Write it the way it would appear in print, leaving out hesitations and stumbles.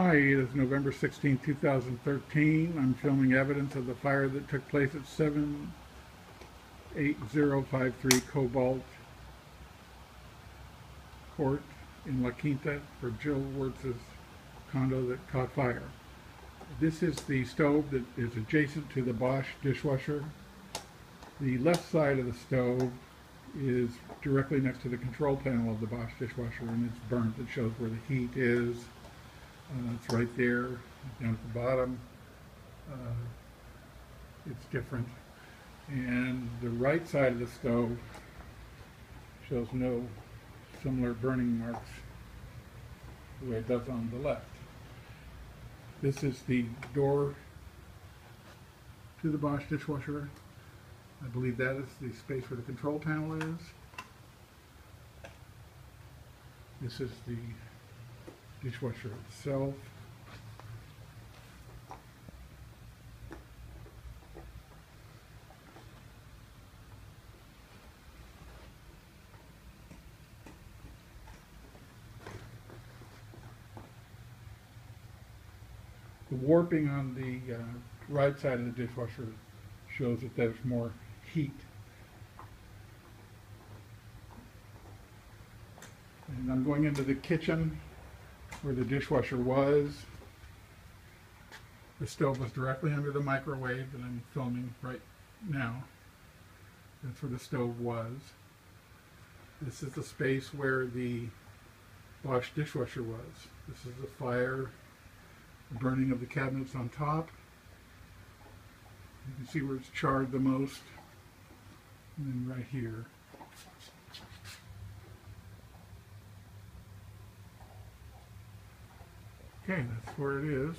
Hi, it is November 16, 2013. I'm filming evidence of the fire that took place at 78053 Cobalt Court in La Quinta for Jill Wirtz's condo that caught fire. This is the stove that is adjacent to the Bosch dishwasher. The left side of the stove is directly next to the control panel of the Bosch dishwasher, and it's burnt. It shows where the heat is. It's right there, down at the bottom. It's different. And the right side of the stove shows no similar burning marks the way it does on the left. This is the door to the Bosch dishwasher. I believe that is the space where the control panel is. This is the dishwasher itself. The warping on the right side of the dishwasher shows that there's more heat. And I'm going into the kitchen where the dishwasher was. The stove was directly under the microwave that I'm filming right now. That's where the stove was. This is the space where the Bosch dishwasher was. This is the fire, the burning of the cabinets on top. You can see where it's charred the most. And then right here. Okay, that's where it is.